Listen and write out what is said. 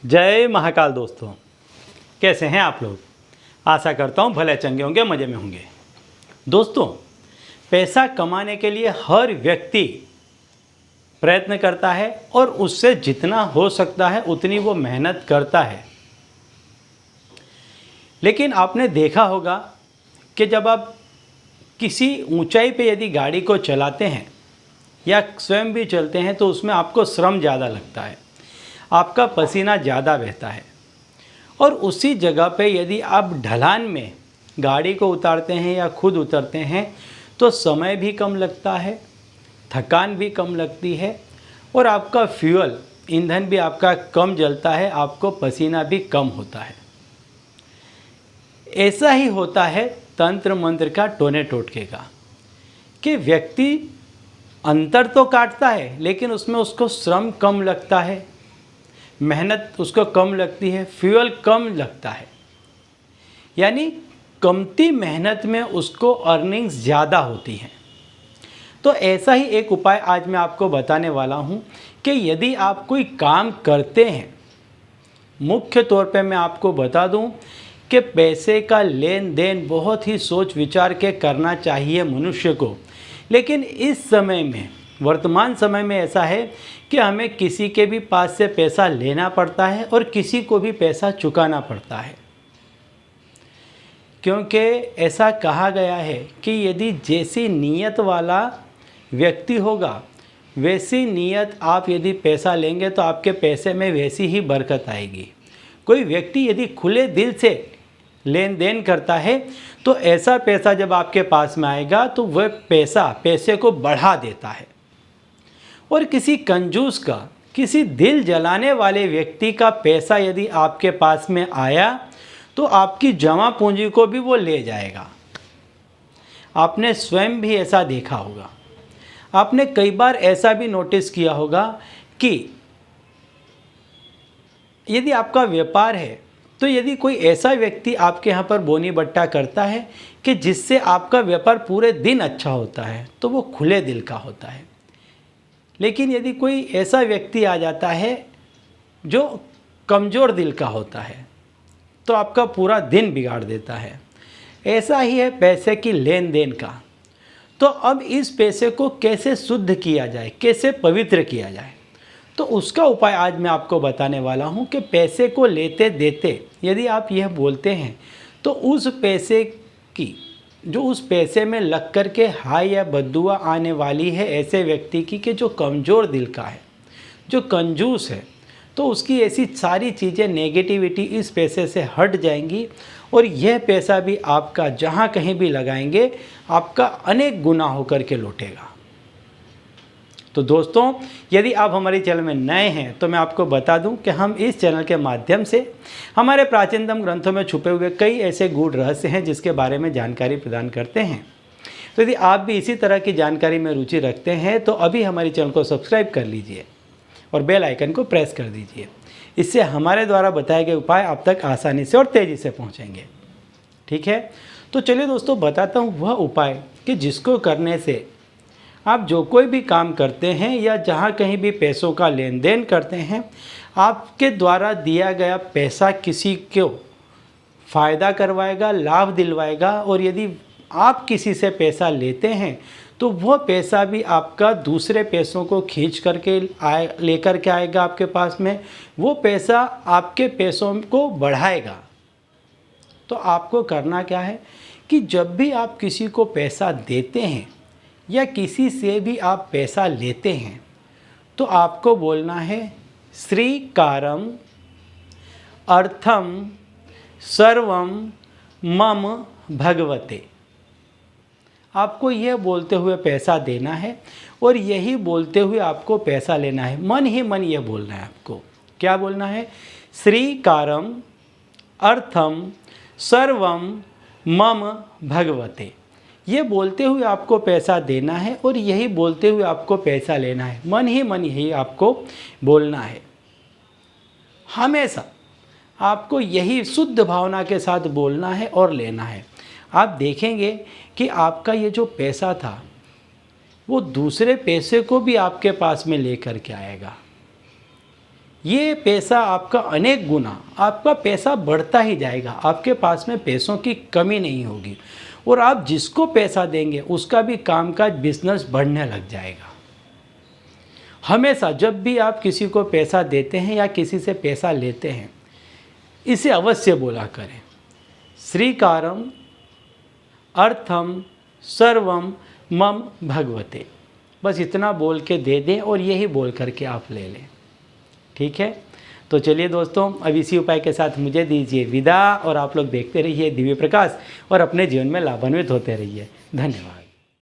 जय महाकाल दोस्तों, कैसे हैं आप लोग। आशा करता हूँ भले चंगे होंगे, मज़े में होंगे। दोस्तों, पैसा कमाने के लिए हर व्यक्ति प्रयत्न करता है और उससे जितना हो सकता है उतनी वो मेहनत करता है। लेकिन आपने देखा होगा कि जब आप किसी ऊंचाई पे यदि गाड़ी को चलाते हैं या स्वयं भी चलते हैं तो उसमें आपको श्रम ज़्यादा लगता है, आपका पसीना ज़्यादा बहता है। और उसी जगह पे यदि आप ढलान में गाड़ी को उतारते हैं या खुद उतरते हैं तो समय भी कम लगता है, थकान भी कम लगती है और आपका फ्यूल ईंधन भी आपका कम जलता है, आपको पसीना भी कम होता है। ऐसा ही होता है तंत्र मंत्र का टोने टोटके का कि व्यक्ति अंतर तो काटता है लेकिन उसमें उसको श्रम कम लगता है, मेहनत उसको कम लगती है, फ्यूल कम लगता है, यानी कमती मेहनत में उसको अर्निंग्स ज़्यादा होती हैं। तो ऐसा ही एक उपाय आज मैं आपको बताने वाला हूँ कि यदि आप कोई काम करते हैं, मुख्य तौर पे मैं आपको बता दूँ कि पैसे का लेन देन बहुत ही सोच विचार के करना चाहिए मनुष्य को। लेकिन इस समय में, वर्तमान समय में ऐसा है कि हमें किसी के भी पास से पैसा लेना पड़ता है और किसी को भी पैसा चुकाना पड़ता है, क्योंकि ऐसा कहा गया है कि यदि जैसी नीयत वाला व्यक्ति होगा वैसी नीयत आप यदि पैसा लेंगे तो आपके पैसे में वैसी ही बरकत आएगी। कोई व्यक्ति यदि खुले दिल से लेन देन करता है तो ऐसा पैसा जब आपके पास में आएगा तो वह पैसे को बढ़ा देता है। और किसी कंजूस का, किसी दिल जलाने वाले व्यक्ति का पैसा यदि आपके पास में आया तो आपकी जमा पूंजी को भी वो ले जाएगा। आपने स्वयं भी ऐसा देखा होगा। आपने कई बार ऐसा भी नोटिस किया होगा कि यदि आपका व्यापार है तो यदि कोई ऐसा व्यक्ति आपके यहाँ पर बोनी बट्टा करता है कि जिससे आपका व्यापार पूरे दिन अच्छा होता है तो वो खुले दिल का होता है। लेकिन यदि कोई ऐसा व्यक्ति आ जाता है जो कमज़ोर दिल का होता है तो आपका पूरा दिन बिगाड़ देता है। ऐसा ही है पैसे की लेन देन का। तो अब इस पैसे को कैसे शुद्ध किया जाए, कैसे पवित्र किया जाए, तो उसका उपाय आज मैं आपको बताने वाला हूँ कि पैसे को लेते देते यदि आप यह बोलते हैं तो उस पैसे की, जो उस पैसे में लग कर के हाय या बद्दुआ आने वाली है ऐसे व्यक्ति की कि जो कमज़ोर दिल का है, जो कंजूस है, तो उसकी ऐसी सारी चीज़ें, नेगेटिविटी इस पैसे से हट जाएंगी और यह पैसा भी आपका जहाँ कहीं भी लगाएंगे आपका अनेक गुना होकर के लौटेगा। तो दोस्तों, यदि आप हमारे चैनल में नए हैं तो मैं आपको बता दूं कि हम इस चैनल के माध्यम से हमारे प्राचीनतम ग्रंथों में छुपे हुए कई ऐसे गूढ़ रहस्य हैं जिसके बारे में जानकारी प्रदान करते हैं। तो यदि आप भी इसी तरह की जानकारी में रुचि रखते हैं तो अभी हमारे चैनल को सब्सक्राइब कर लीजिए और बेल आइकन को प्रेस कर दीजिए। इससे हमारे द्वारा बताए गए उपाय आप तक आसानी से और तेज़ी से पहुँचेंगे। ठीक है, तो चलिए दोस्तों, बताता हूँ वह उपाय कि जिसको करने से आप जो कोई भी काम करते हैं या जहाँ कहीं भी पैसों का लेन देन करते हैं, आपके द्वारा दिया गया पैसा किसी को फ़ायदा करवाएगा, लाभ दिलवाएगा। और यदि आप किसी से पैसा लेते हैं तो वह पैसा भी आपका दूसरे पैसों को खींच करके लेकर के आएगा आपके पास में। वो पैसा आपके पैसों को बढ़ाएगा। तो आपको करना क्या है कि जब भी आप किसी को पैसा देते हैं या किसी से भी आप पैसा लेते हैं तो आपको बोलना है श्रीकारम अर्थम सर्वम मम भगवते। आपको यह बोलते हुए पैसा देना है और यही बोलते हुए आपको पैसा लेना है। मन ही मन यह बोलना है आपको। क्या बोलना है? श्रीकारम अर्थम सर्वम मम भगवते। ये बोलते हुए आपको पैसा देना है और यही बोलते हुए आपको पैसा लेना है। मन ही मन यही आपको बोलना है। हमेशा आपको यही शुद्ध भावना के साथ बोलना है और लेना है। आप देखेंगे कि आपका ये जो पैसा था वो दूसरे पैसे को भी आपके पास में लेकर के आएगा। ये पैसा आपका अनेक गुना, आपका पैसा बढ़ता ही जाएगा। आपके पास में पैसों की कमी नहीं होगी और आप जिसको पैसा देंगे उसका भी कामकाज बिजनेस बढ़ने लग जाएगा। हमेशा जब भी आप किसी को पैसा देते हैं या किसी से पैसा लेते हैं, इसे अवश्य बोला करें, श्रीकारम अर्थम सर्वम मम भगवते। बस इतना बोल के दे दें और यही बोल करके आप ले लें। ठीक है, तो चलिए दोस्तों, अब इसी उपाय के साथ मुझे दीजिए विदा और आप लोग देखते रहिए दिव्य प्रकाश और अपने जीवन में लाभान्वित होते रहिए। धन्यवाद।